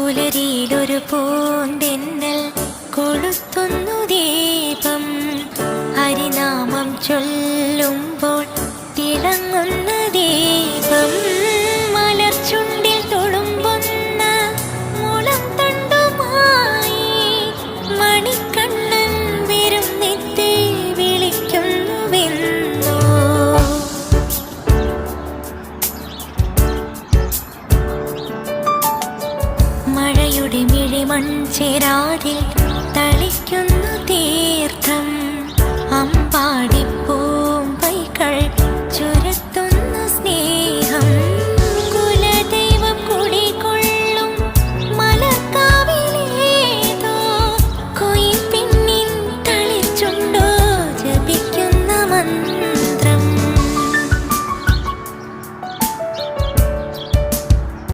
പുലരിയിലൊരു പൂന്തെന്നൽ കൊളുത്തുന്നു ദീപം. ഹരിനാമം ചൊല്ലുമ്പോൾ തിളങ്ങുന്ന ദീപം. മലർച്ചുണ്ടിൽ തുളുമ്പുന്ന മുളം തണ്ടുമായി മണിക്കണ്ണൻ വിരുന്നെത്തി വിളിക്കുന്നുവെന്നോ. മഴയുടെ മിഴിമൺ ചേരാതിൽ തളിക്കുന്നു തീർത്ഥം.